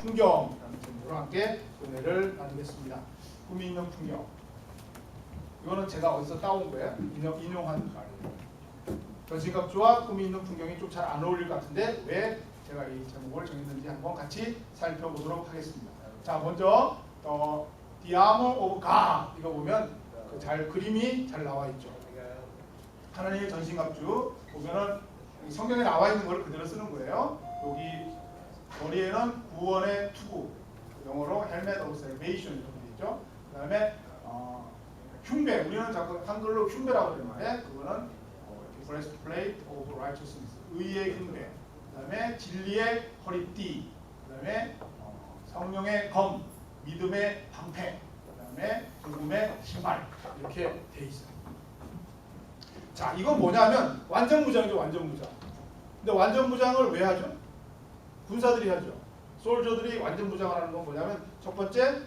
풍경이라는 제목으로 함께 은혜를 나누겠습니다. 꿈이 있는 풍경. 이거는 제가 어디서 따온 거예요? 인용한 말이에요. 전신갑주와 꿈이 있는 풍경이 좀 잘 안 어울릴 것 같은데 왜 제가 이 제목을 정했는지 한번 같이 살펴보도록 하겠습니다. 자, 먼저 The Armor of God 이거 보면 잘 그림이 잘 나와 있죠. 하나님의 전신갑주 보면은 성경에 나와 있는 걸 그대로 쓰는 거예요. 여기 머리에는 구원의 투구, 영어로 Helmet of Salvation 이렇게 되어 있죠. 그 다음에 흉배, 우리는 자꾸 한글로 흉배라고 그러는데 그거는 Breastplate of Righteousness, 의의 흉배. 그 다음에 진리의 허리띠. 그 다음에 성령의 검, 믿음의 방패. 그 다음에 복음의 신발. 이렇게 돼 있어요. 자, 이건 뭐냐면 완전 무장이죠, 완전 무장. 근데 완전 무장을 왜 하죠? 군사들이 하죠. 솔저들이 완전 무장을 하는 건 뭐냐면 첫 번째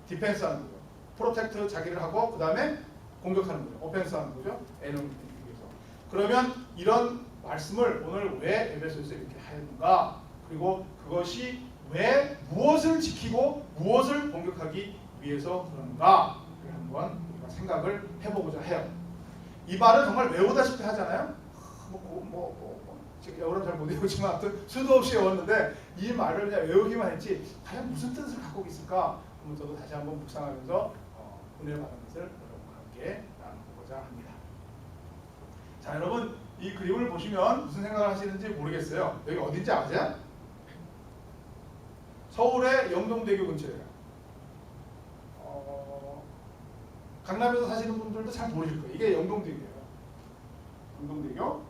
디펜스 하는 거죠. 프로텍트 자기를 하고 그 다음에 공격하는 거죠. 오펜스 하는 거죠. 에너미 위해서. 그러면 이런 말씀을 오늘 왜 에베소에서 이렇게 하는가? 그리고 그것이 왜 무엇을 지키고 무엇을 공격하기 위해서 그런가를 한번 우리가 생각을 해보고자 해요. 이 말을 정말 외우다시피 하잖아요. 여러분 잘 못 외우지만 아무튼 수도 없이 외웠는데 이 말을 그냥 외우기만 했지 과연 무슨 뜻을 갖고 있을까? 그러면 저도 다시 한번 묵상하면서 은혜를 받은 것을 여러분과 함께 나누고자 합니다. 자, 여러분 이 그림을 보시면 무슨 생각을 하시는지 모르겠어요. 여기 어딘지 아세요? 서울의 영동대교 근처예요. 강남에서 사시는 분들도 잘 모르실 거예요. 이게 영동대교예요. 영동대교,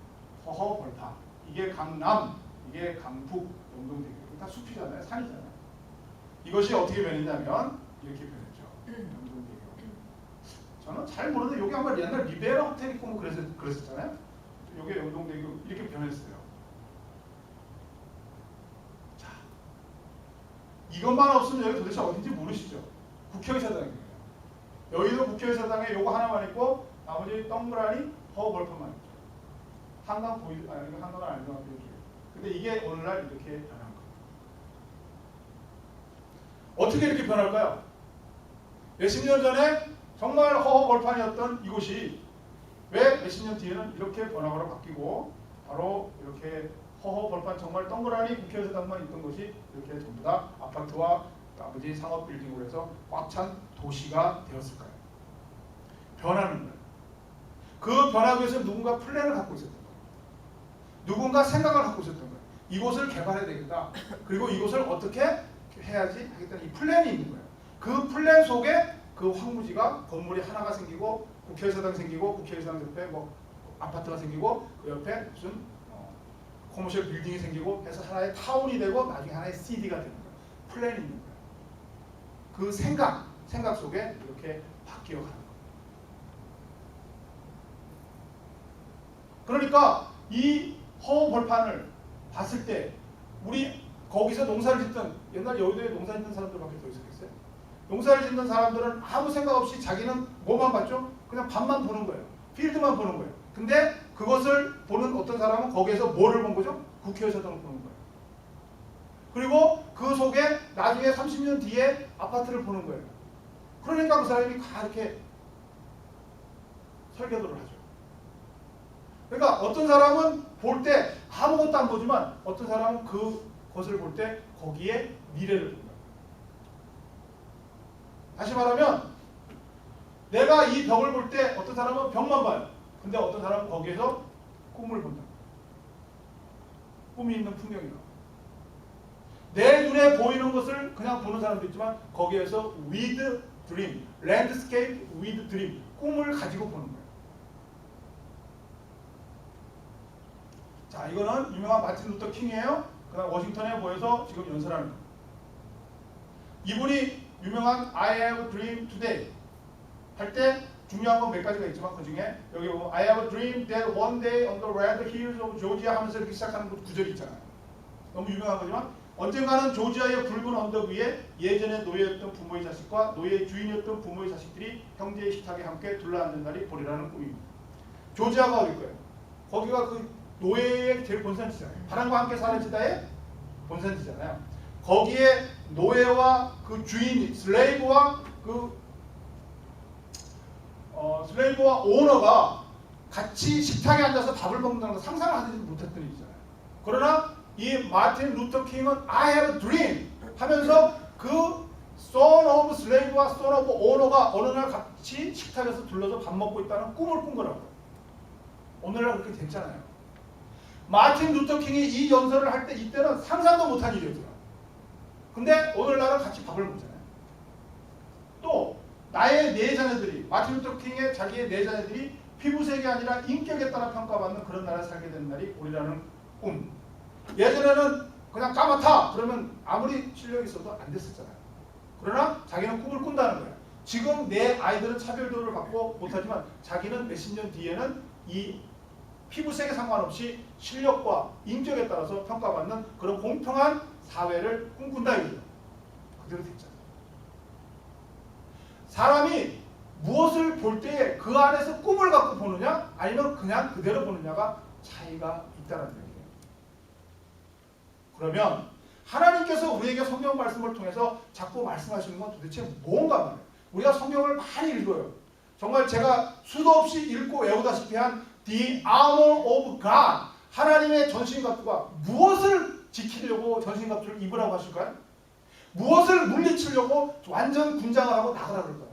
허허 벌판. 이게 강남, 이게 강북, 영동대교. 다 숲이잖아요. 산이잖아요. 이것이 어떻게 변했냐면 이렇게 변했죠. 영동대교. 저는 잘 모르는데 여기 한번 옛날 리베라 호텔 있고 뭐 그랬었잖아요. 여기 영동대교 이렇게 변했어요. 자, 이것만 없으면 여기 도대체 어딘지 모르시죠? 국회의사당이에요. 여기도 국회의사당에 요거 하나만 있고 나머지 동그라니 허허 벌판만 있죠. 한강 보이드, 한강은 아니죠. 근데 이게 오늘날 이렇게 변한 거예요. 어떻게 이렇게 변할까요? 몇십 년 전에 정말 허허벌판이었던 이곳이 왜 몇십 년 뒤에는 이렇게 번화가로 바뀌고 바로 이렇게 허허벌판 정말 동그라니 국회의사당만 있던 것이 이렇게 전부 다 아파트와 나머지 상업 빌딩으로 해서 꽉 찬 도시가 되었을까요? 변하는 거예요. 그 변하기 위해서 누군가 플랜을 갖고 있었던 거예요. 누군가 생각을 갖고 있었던 거예요. 이곳을 개발해야 되겠다. 그리고 이곳을 어떻게 해야지 하겠다는 이 플랜이 있는 거예요. 그 플랜 속에 그 황무지가 건물이 하나가 생기고 국회의사당 생기고 국회의사당 옆에 뭐 아파트가 생기고 그 옆에 무슨 커머셜 빌딩이 생기고 해서 하나의 타운이 되고 나중에 하나의 CD가 되는 거예요. 플랜이 있는 거예요. 그 생각 속에 이렇게 바뀌어가는 거예요. 그러니까 이 허허벌판을 봤을 때 우리 거기서 농사를 짓던 옛날 여의도에 농사 짓는 사람들밖에 더 있었겠어요? 농사를 짓는 사람들은 아무 생각 없이 자기는 뭐만 봤죠? 그냥 밭만 보는 거예요. 필드만 보는 거예요. 근데 그것을 보는 어떤 사람은 거기에서 뭐를 본 거죠? 국회의사당을 보는 거예요. 그리고 그 속에 나중에 30년 뒤에 아파트를 보는 거예요. 그러니까 그 사람이 다 이렇게 설계도를 하죠. 그러니까 어떤 사람은 볼 때 아무것도 안 보지만 어떤 사람은 그것을 볼 때 거기에 미래를 본다. 다시 말하면 내가 이 벽을 볼 때 어떤 사람은 벽만 봐요. 근데 어떤 사람은 거기에서 꿈을 본다. 꿈이 있는 풍경이다. 내 눈에 보이는 것을 그냥 보는 사람도 있지만 거기에서 with dream, landscape with dream, 꿈을 가지고 보는 거예요. 자, 이거는 유명한 마틴 루터 킹이에요. 그다음 워싱턴에 모여서 지금 연설하는 거예요. 이분이 유명한 I have a dream today 할 때 중요한 건 몇 가지가 있지만 그 중에 여기 보면 I have a dream that one day on the red hills of Georgia 하면서 이렇게 시작하는 구절이 있잖아요. 너무 유명한 거지만 언젠가는 조지아의 붉은 언덕 위에 예전에 노예였던 부모의 자식과 노예의 주인이었던 부모의 자식들이 형제의 식탁에 함께 둘러앉는 날이 보리라는 꿈입니다. 조지아가 어딜 거예요? 거기가 그 노예의 제일 본산지잖아요. 바람과 함께 사는 지다의 본산지잖아요. 거기에 노예와 그 주인, 슬레이브와 슬레이브와 오너가 같이 식탁에 앉아서 밥을 먹는다는 거 상상을 하지 못했던 일이잖아요. 그러나 이 마틴 루터 킹은 I have a dream 하면서 그 son of slave와 son of owner가 어느 날 같이 식탁에서 둘러서 밥 먹고 있다는 꿈을 꾼 거라고요. 오늘날 그렇게 됐잖아요. 마틴 루터 킹이 이 연설을 할 때 이때는 상상도 못한 일이었어요. 근데 오늘날은 같이 밥을 먹잖아요. 또 나의 네 자녀들이 마틴 루터 킹의 자기의 네 자녀들이 피부색이 아니라 인격에 따라 평가받는 그런 나라에 살게 되는 날이 우리라는 꿈. 예전에는 그냥 까맣다 그러면 아무리 실력이 있어도 안 됐었잖아요. 그러나 자기는 꿈을 꾼다는 거예요. 지금 내 아이들은 차별도를 받고 못하지만 자기는 몇십 년 뒤에는 이 피부색에 상관없이 실력과 인격에 따라서 평가받는 그런 공평한 사회를 꿈꾼다 이거죠. 그대로 됐잖아요. 사람이 무엇을 볼 때에 그 안에서 꿈을 갖고 보느냐 아니면 그냥 그대로 보느냐가 차이가 있다는 얘기예요. 그러면 하나님께서 우리에게 성경 말씀을 통해서 자꾸 말씀하시는 건 도대체 뭔가 말이에요. 우리가 성경을 많이 읽어요. 정말 제가 수도 없이 읽고 외우다시피 한 The armor of God, 하나님의 전신갑주가 무엇을 지키려고 전신갑주를 입으라고 하실까요? 무엇을 물리치려고 완전 군장을 하고 나가라 그럴까요?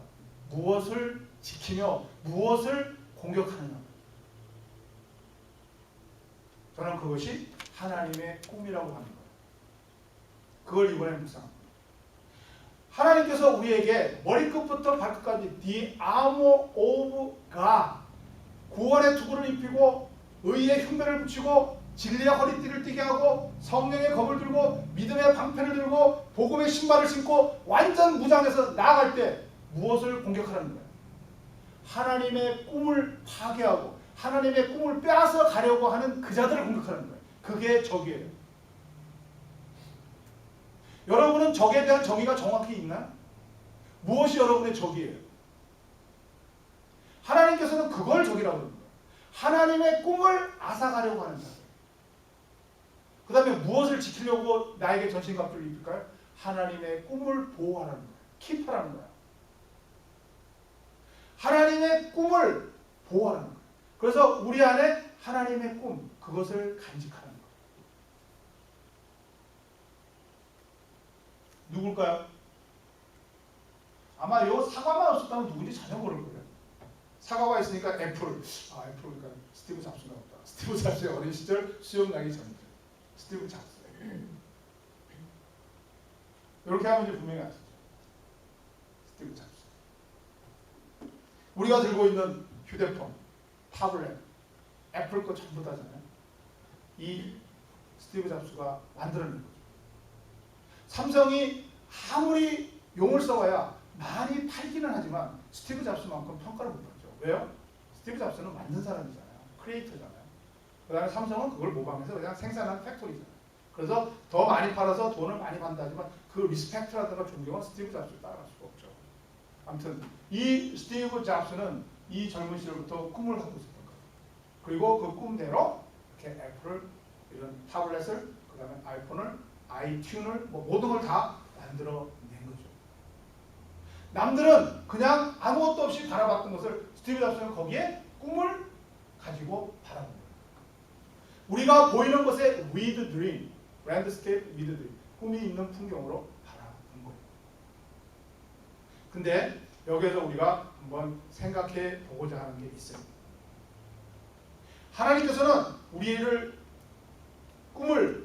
무엇을 지키며 무엇을 공격하느냐. 저는 그것이 하나님의 꿈이라고 하는 거예요. 그걸 이번에 묵상합니다. 하나님께서 우리에게 머리끝부터 발끝까지 The armor of God, 구원의 투구를 입히고 의의 흉배를 붙이고 진리의 허리띠를 띠게 하고 성령의 검을 들고 믿음의 방패를 들고 복음의 신발을 신고 완전 무장해서 나아갈 때 무엇을 공격하라는 거예요? 하나님의 꿈을 파괴하고 하나님의 꿈을 빼앗아 가려고 하는 그 자들을 공격하는 거예요. 그게 적이에요. 여러분은 적에 대한 정의가 정확히 있나요? 무엇이 여러분의 적이에요? 하나님께서는 그걸 적이라고 합니다. 하나님의 꿈을 앗아가려고 하는 자들. 그 다음에 무엇을 지키려고 나에게 전신갑주를 입힐까요? 하나님의 꿈을 보호하라는 거예요. 킵하라는 거예요. 하나님의 꿈을 보호하라는 거예요. 그래서 우리 안에 하나님의 꿈, 그것을 간직하는 거예요. 누굴까요? 아마 요 사과만 없었다면 누군지 전혀 모를 거예요. 사과가 있으니까 애플. 애플이니까 스티브 잡스가 없다. 스티브 잡스의 어린 시절 수영 나기 전이죠. 스티브 잡스. 이렇게 하면 이제 분명히 아시죠. 스티브 잡스. 우리가 들고 있는 휴대폰, 타블렛, 애플 거 전부 다잖아요. 이 스티브 잡스가 만들어낸 거죠. 삼성이 아무리 용을 써봐야 많이 팔기는 하지만 스티브 잡스만큼 평가를 못 받죠. 왜요? 스티브 잡스는 만든 사람이잖아요. 크리에이터잖아요. 그 다음에 삼성은 그걸 모방해서 그냥 생산한 팩토리잖아요. 그래서 더 많이 팔아서 돈을 많이 받는다지만 그 리스펙트라든가 존경은 스티브 잡스를 따라갈 수가 없죠. 아무튼 이 스티브 잡스는 이 젊은 시절부터 꿈을 갖고 있었던 거예요. 그리고 그 꿈대로 이렇게 애플을, 이런 타블렛을, 그 다음에 아이폰을, 아이튠을, 모든 걸 다 만들어낸 거죠. 남들은 그냥 아무것도 없이 바라봤던 것을 스티브 잡스는 거기에 꿈을 가지고 바라본 거예요. 우리가 보이는 것에 with dream, landscape with dream, 꿈이 있는 풍경으로 바라본 거예요. 근데 여기에서 우리가 한번 생각해 보고자 하는 게 있어요. 하나님께서는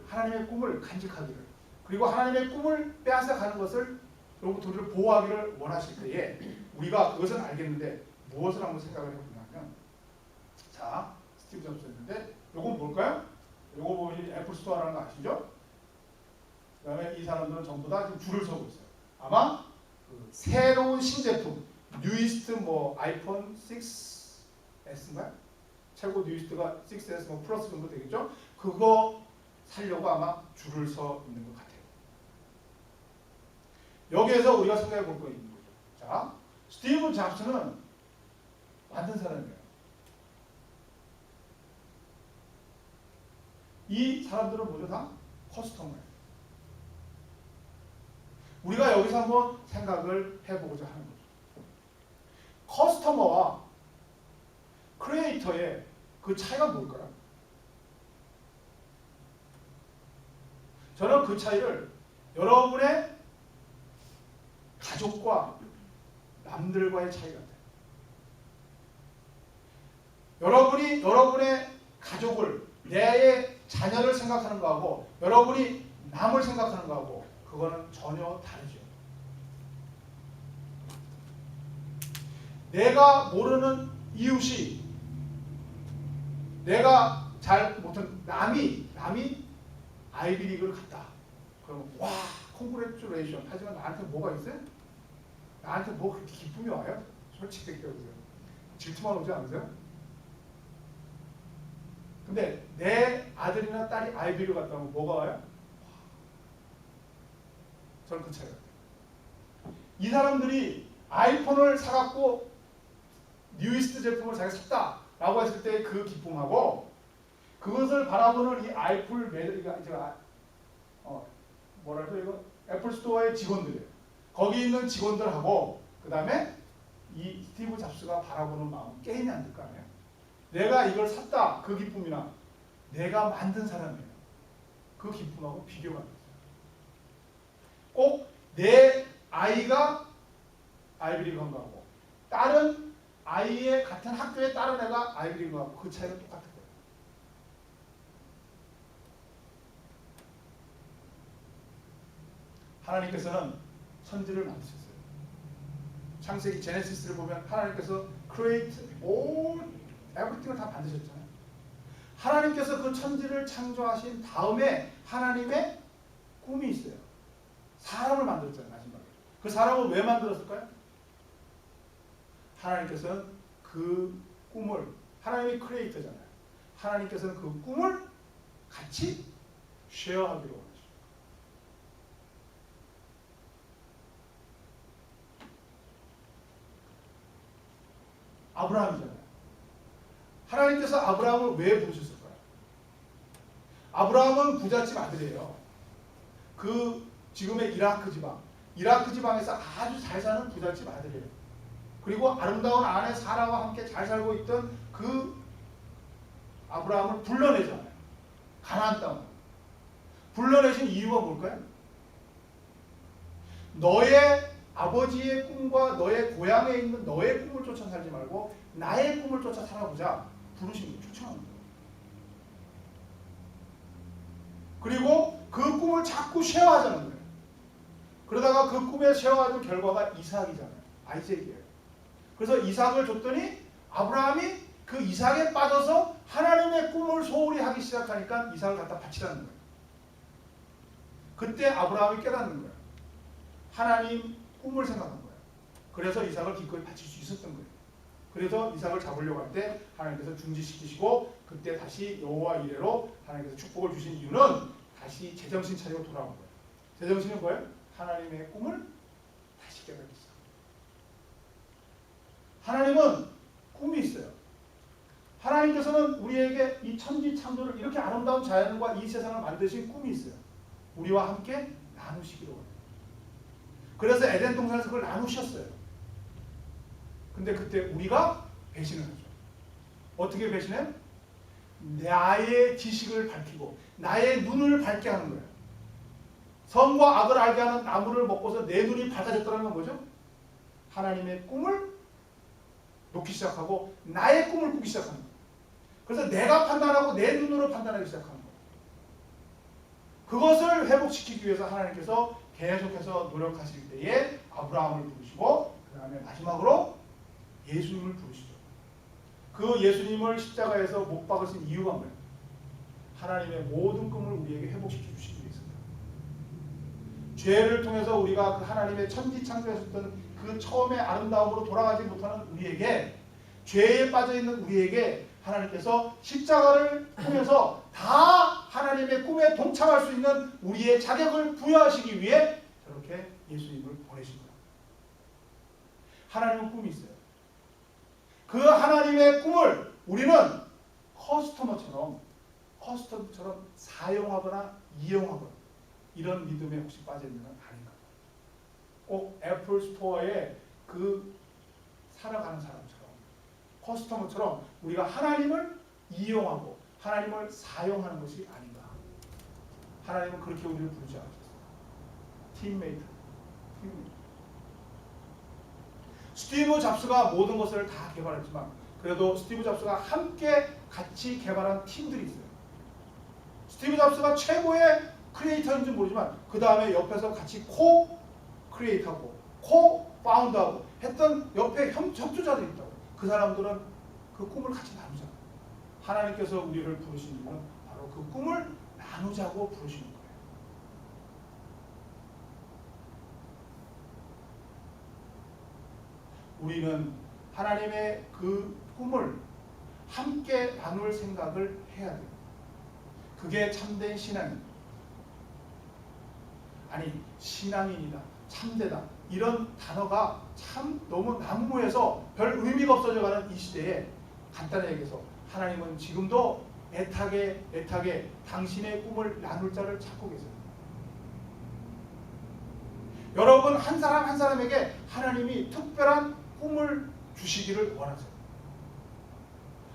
하나님의 꿈을 간직하기를, 그리고 하나님의 꿈을 빼앗아 가는 것을 로부터 우리를 보호하기를 원하실 때에 우리가 그것은 알겠는데 무엇을 한번 생각을 해보냐면, 자, 스티브 잡스였는데 요건 뭘까요? 요거 보면 애플 스토어라는 거 아시죠? 그 다음에 이 사람들은 전부 다 지금 줄을 서고 있어요. 아마 그 새로운 신제품, 뉴이스트 아이폰 6S인가요? 최고 뉴이스트가 6S 플러스 정도 되겠죠? 그거 살려고 아마 줄을 서 있는 것 같아요. 여기에서 우리가 생각해 볼 거 있는 거죠. 자, 스티브 잡스는 만든 사람이에요. 이 사람들은 모두 다 커스터머예요. 우리가 여기서 한번 생각을 해보고자 하는 거죠. 커스터머와 크리에이터의 그 차이가 뭘까요? 저는 그 차이를 여러분의 가족과 남들과의 차이 같아요. 여러분이 여러분의 가족을, 내 자녀를 생각하는 거하고 여러분이 남을 생각하는 거하고 그거는 전혀 다르죠. 내가 모르는 이웃이, 내가 잘 못한 남이 아이비리그를 갔다. 그러면 와, 콩그레츄레이션. 하지만 나한테 뭐가 있어요? 나한테 뭐 그렇게 기쁨이 와요? 솔직히 얘기해보세요. 질투만 오지 않으세요? 근데 내 아들이나 딸이 아이비리그 갔다 오면 뭐가 와요? 저는 그 차이가. 이 사람들이 아이폰을 사갖고 뉴이스트 제품을 자기가 샀다 라고 했을 때 그 기쁨하고 그것을 바라보는 이 아이폰 뭐랄까 이거 애플 스토어의 직원들이에요. 거기 있는 직원들하고 그 다음에 이 스티브 잡스가 바라보는 마음 게임이 안 될 거 아니에요. 내가 이걸 샀다 그 기쁨이나 내가 만든 사람이에요. 그 기쁨하고 비교가 안 돼요. 꼭 내 아이가 아이비리그 간 거하고 다른 아이의 같은 학교의 다른 애가 아이비리그 가고 그 차이가 똑같은 거예요. 하나님께서는 천지를 만드셨어요. 창세기 제네시스를 보면 하나님께서 create all everything을 다 만드셨잖아요. 하나님께서 그 천지를 창조하신 다음에 하나님의 꿈이 있어요. 사람을 만들었잖아요. 마지막에. 그 사람을 왜 만들었을까요? 하나님께서는 그 꿈을, 하나님이 크리에이터잖아요. 하나님께서는 그 꿈을 같이 쉐어하기로 원하십니다. 아브라함이잖아요. 하나님께서 아브라함을 왜 부르셨을까요? 아브라함은 부잣집 아들이에요. 그 지금의 이라크 지방에서 아주 잘 사는 부잣집 아들이에요. 그리고 아름다운 아내 사라와 함께 잘 살고 있던 그 아브라함을 불러내잖아요. 가나안 땅으로. 불러내신 이유가 뭘까요? 너의 아버지의 꿈과 너의 고향에 있는 너의 꿈을 쫓아 살지 말고 나의 꿈을 쫓아 살아보자. 부르신 거예요. 초청한 거예요. 그리고 그 꿈을 자꾸 쉐어하자는 거예요. 그러다가 그 꿈에 쉐어하는 결과가 이삭이잖아요. 아이색이에요. 그래서 이삭을 줬더니 아브라함이 그 이삭에 빠져서 하나님의 꿈을 소홀히 하기 시작하니까 이삭을 갖다 바치라는 거예요. 그때 아브라함이 깨닫는 거예요. 하나님 꿈을 생각한 거예요. 그래서 이삭을 기꺼이 바칠 수 있었던 거예요. 그래서 이삭을 잡으려고 할 때 하나님께서 중지시키시고 그때 다시 여호와 이레로 하나님께서 축복을 주신 이유는 다시 제정신 차리고 돌아온 거예요. 제정신은 뭐예요? 하나님의 꿈을 다시 깨닫기 시작. 하나님은 꿈이 있어요. 하나님께서는 우리에게 이 천지 창조를 이렇게 아름다운 자연과 이 세상을 만드신 꿈이 있어요. 우리와 함께 나누시기로 해요. 그래서 에덴 동산에서 그걸 나누셨어요. 근데 그때 우리가 배신을 하죠. 어떻게 배신해요? 나의 지식을 밝히고 나의 눈을 밝게 하는 거예요. 선과 악을 알게 하는 나무를 먹고서 내 눈이 밝아졌다는 건 뭐죠? 하나님의 꿈을 놓기 시작하고 나의 꿈을 꾸기 시작하는 거예요. 그래서 내가 판단하고 내 눈으로 판단하기 시작하는 거예요. 그것을 회복시키기 위해서 하나님께서 계속해서 노력하실 때에 아브라함을 부르시고 그 다음에 마지막으로 예수님을 부르시죠. 그 예수님을 십자가에서 못 박으신 이유가 뭐예요? 하나님의 모든 꿈을 우리에게 회복시켜 주시기 위해서입니다. 죄를 통해서 우리가 그 하나님의 천지 창조했었던 그 처음의 아름다움으로 돌아가지 못하는 우리에게, 죄에 빠져있는 우리에게 하나님께서 십자가를 통해서 다 하나님의 꿈에 동참할 수 있는 우리의 자격을 부여하시기 위해 저렇게 예수님을 보내신 거예요. 하나님은 꿈이 있어요. 그 하나님의 꿈을 우리는 커스터머처럼 사용하거나 이용하거나 이런 믿음에 혹시 빠져있는 건 아닌가. 꼭 애플 스토어에 그 살아가는 사람처럼 커스터머처럼 우리가 하나님을 이용하고 하나님을 사용하는 것이 아닌가. 하나님은 그렇게 우리를 부르지 않으셨어요. 팀메이트. 스티브 잡스가 모든 것을 다 개발했지만 그래도 스티브 잡스가 함께 같이 개발한 팀들이 있어요. 스티브 잡스가 최고의 크리에이터인지 모르지만 그 다음에 옆에서 같이 코-크리에이터하고 코-파운드하고 했던 옆에 협조자들이 있다고. 그 사람들은 그 꿈을 같이 나누잖아요. 하나님께서 우리를 부르신 이유는 바로 그 꿈을 나누자고 부르시는 거예요. 우리는 하나님의 그 꿈을 함께 나눌 생각을 해야 돼요. 그게 참된 신앙입니다. 아니, 신앙인이다, 참되다 이런 단어가 참 너무 난무해서 별 의미가 없어져가는 이 시대에 간단하게 얘기해서 하나님은 지금도 애타게 당신의 꿈을 나눌 자를 찾고 계세요. 여러분 한 사람 한 사람에게 하나님이 특별한 꿈을 주시기를 원하세요.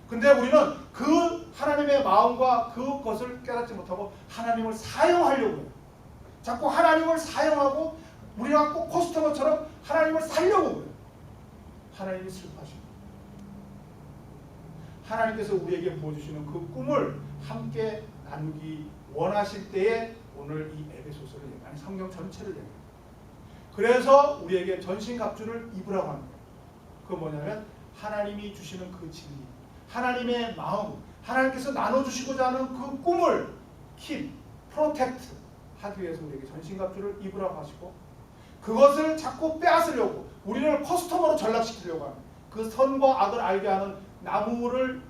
근데 우리는 그 하나님의 마음과 그것을 깨닫지 못하고 하나님을 사용하려고 해요. 자꾸 하나님을 사용하고 우리가 꼭 커스터머처럼 하나님을 살려고 그래요. 하나님이 슬퍼하십니다. 하나님께서 우리에게 부어주시는 그 꿈을 함께 나누기 원하실 때에 오늘 이 에베소서를 아니 성경 전체를 얘기해요. 그래서 우리에게 전신갑주를 입으라고 하는 거예요. 그건 뭐냐면 하나님이 주시는 그 진리, 하나님의 마음, 하나님께서 나눠주시고자 하는 그 꿈을 keep, protect 하기 위해서 우리에게 전신갑주를 입으라고 하시고 그것을 자꾸 빼앗으려고 우리를 커스터머로 전락시키려고 하는 그 선과 악을 알게 하는 나무를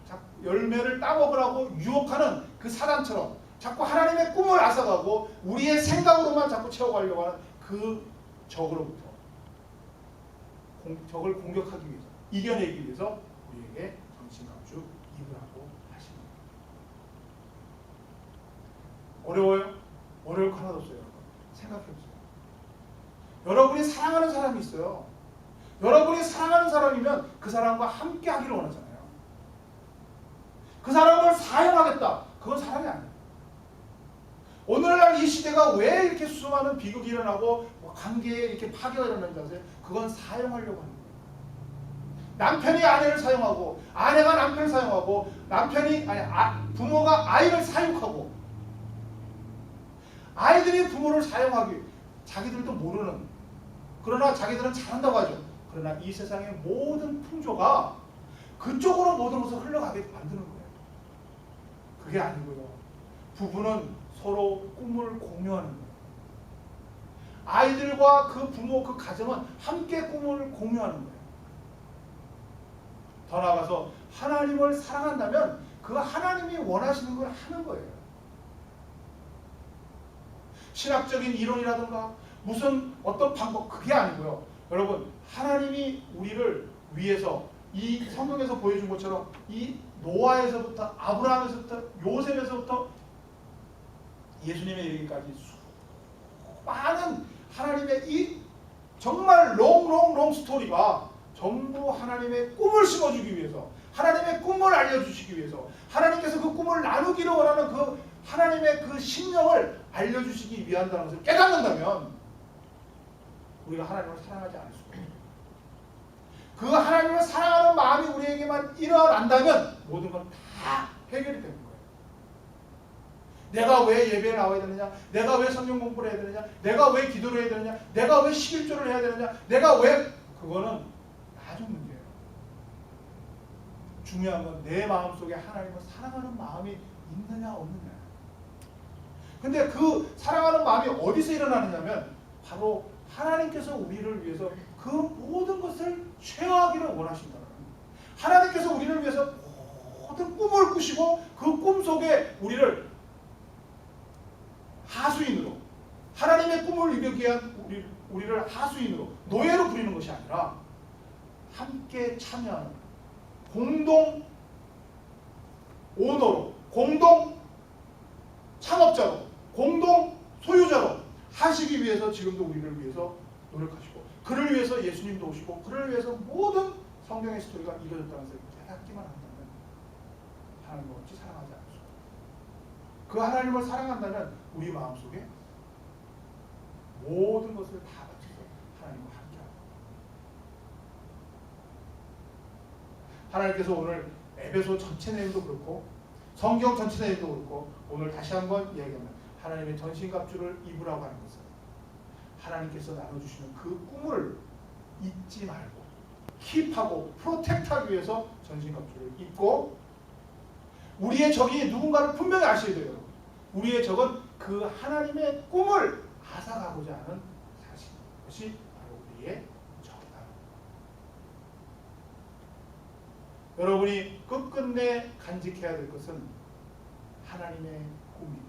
열매를 따먹으라고 유혹하는 그 사단처럼 자꾸 하나님의 꿈을 앗아가고 우리의 생각으로만 자꾸 채워가려고 하는 그 적으로부터 적을 공격하기 위해서 이겨내기 위해서 우리에게 전신갑주 입으라고 하십니다. 어려워요? 어려울 거 하나도 없어요. 여러분. 생각해보세요. 여러분이 사랑하는 사람이 있어요. 여러분이 사랑하는 사람이면 그 사람과 함께 하기를 원하잖아요. 그 사람을 사용하겠다. 그건 사랑이 아니에요. 오늘날 이 시대가 왜 이렇게 수많은 비극이 일어나고 관계에 이렇게 파괴가 일어나는지 아세요? 그건 사용하려고 하는 거예요. 남편이 아내를 사용하고 아내가 남편을 사용하고 부모가 아이를 사육하고 아이들이 부모를 사용하기 자기들도 모르는 그러나 자기들은 잘한다고 하죠. 그러나 이 세상의 모든 풍조가 그쪽으로 모든 것을 흘러가게 만드는 거예요. 그게 아니고요. 부부는 서로 꿈을 공유하는 거예요. 아이들과 그 부모, 그 가정은 함께 꿈을 공유하는 거예요. 더 나아가서 하나님을 사랑한다면 그 하나님이 원하시는 걸 하는 거예요. 신학적인 이론이라든가 무슨 어떤 방법 그게 아니고요. 여러분 하나님이 우리를 위해서 이 성경에서 보여준 것처럼 이 노아에서부터 아브라함에서부터 요셉에서부터 예수님의 이르기까지 많은 하나님의 이 정말 롱 스토리가 전부 하나님의 꿈을 심어주기 위해서 하나님의 꿈을 알려주시기 위해서 하나님께서 그 꿈을 나누기를 원하는 그 하나님의 그 심령을 알려주시기 위한다는 것을 깨닫는다면 우리가 하나님을 사랑하지 않을 수가 없어요. 그 하나님을 사랑하는 마음이 우리에게만 일어난다면 모든 건 다 해결이 되는 거예요. 내가 왜 예배에 나와야 되느냐? 내가 왜 성경 공부를 해야 되느냐? 내가 왜 기도를 해야 되느냐? 내가 왜 11조를 해야 되느냐? 내가 왜 그거는 나중 문제예요. 중요한 건 내 마음속에 하나님을 사랑하는 마음이 있느냐 없느냐. 근데 그 사랑하는 마음이 어디서 일어나느냐면 바로 하나님께서 우리를 위해서 그 모든 것을 쉐어하기를 원하신다는 거예요. 하나님께서 우리를 위해서 모든 꿈을 꾸시고 그 꿈 속에 우리를 하수인으로 하나님의 꿈을 이루기 위한 우리를 하수인으로 노예로 부리는 것이 아니라 함께 참여하는 공동 오너로 공동 창업자로 공동 소유자로 하시기 위해서 지금도 우리를 위해서 노력하시고 그를 위해서 예수님도 오시고 그를 위해서 모든 성경의 스토리가 이루어졌다는 것을 깨닫기만 한다면 하나님을 어찌 사랑하지 않을까? 그 하나님을 사랑한다면 우리 마음속에 모든 것을 다 바쳐서 하나님과 함께하고, 하나님께서 오늘 에베소 전체 내용도 그렇고 성경 전체 내용도 그렇고 오늘 다시 한번 이야기하면 하나님의 전신갑주를 입으라고 하는 것은 하나님께서 나눠주시는 그 꿈을 잊지 말고 킵하고 프로텍트하기 위해서 전신갑주를 입고, 우리의 적이 누군가를 분명히 아셔야 돼요. 우리의 적은 그 하나님의 꿈을 앗아가고자 하는 사실, 그것이 바로 우리의 적이다. 여러분이 끝끝내 간직해야 될 것은 하나님의 꿈이에요.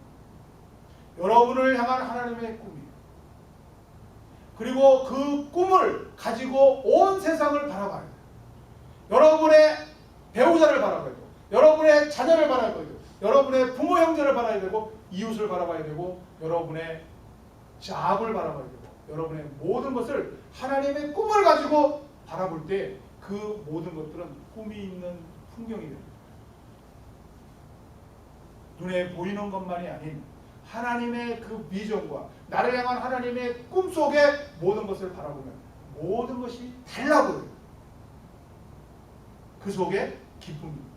여러분을 향한 하나님의 꿈이에요. 그리고 그 꿈을 가지고 온 세상을 바라봐야 돼요. 여러분의 배우자를 바라봐야 되고, 여러분의 자녀를 바라봐야 되고, 여러분의 부모 형제를 바라봐야 되고, 이웃을 바라봐야 되고, 여러분의 잡을 바라봐야 되고, 여러분의 모든 것을 하나님의 꿈을 가지고 바라볼 때 그 모든 것들은 꿈이 있는 풍경이 됩니다. 눈에 보이는 것만이 아닌 하나님의 그 비전과 나를 향한 하나님의 꿈 속에 모든 것을 바라보면 모든 것이 달라 보여요. 그 속에 기쁨입니다.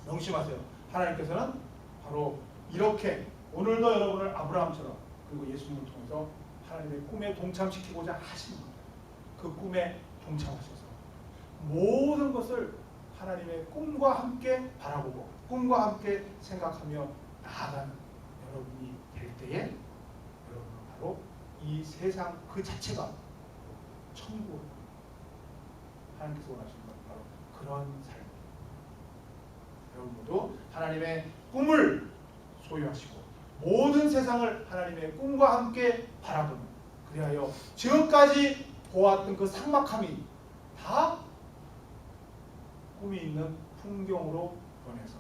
명심하세요. 하나님께서는 바로 이렇게 오늘도 여러분을 아브라함처럼 그리고 예수님을 통해서 하나님의 꿈에 동참시키고자 하신 겁니다. 그 꿈에 동참하셔서 모든 것을 하나님의 꿈과 함께 바라보고 꿈과 함께 생각하며 나아가는 여러분이 될 때에 여러분은 바로 이 세상 그 자체가 천국, 하나님께서 원하시는 건 바로 그런 삶입니다. 여러분 모두 하나님의 꿈을 소유하시고 모든 세상을 하나님의 꿈과 함께 바라보는, 그리하여 지금까지 보았던 그 삭막함이 다 꿈이 있는 풍경으로 변해서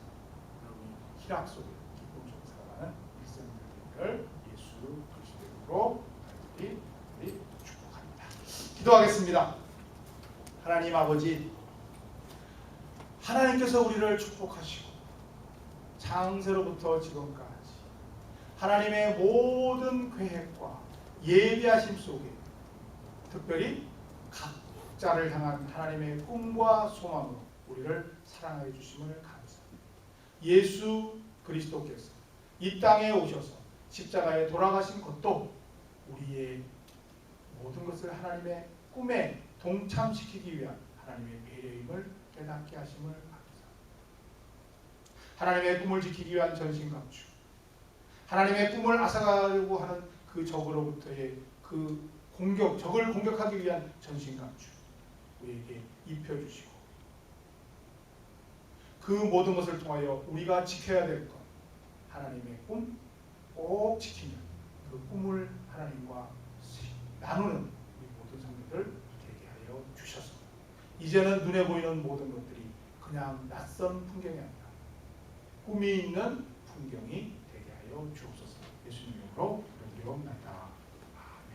여러분이 희락 속에 기쁨 속에 살아가는 일생을 되기를 예수 그리스도로 간절히 축복합니다. 기도하겠습니다. 하나님 아버지, 하나님께서 우리를 축복하시고 창세로부터 지금까지 하나님의 모든 계획과 예비하심 속에 특별히 각자를 향한 하나님의 꿈과 소망으로 우리를 사랑하여 주심을 감사합니다. 예수 그리스도께서 이 땅에 오셔서 십자가에 돌아가신 것도 우리의 모든 것을 하나님의 꿈에 동참시키기 위한 하나님의 배려임을 깨닫게 하심을 감사합니다. 하나님의 꿈을 지키기 위한 전신갑주, 하나님의 꿈을 앗아가려고 하는 그 적으로부터의 그 적을 공격하기 위한 전신갑주 우리에게 입혀주시고, 그 모든 것을 통하여 우리가 지켜야 될 것, 하나님의 꿈 꼭 지키면 그 꿈을 하나님과 나누는 우리 모든 성도들 되게 하여 주셔서 이제는 눈에 보이는 모든 것들이 그냥 낯선 풍경이 아니라 꿈이 있는 풍경이 되게 하여 주옵소서. 예수님 이름으로 기도드리옵나이다.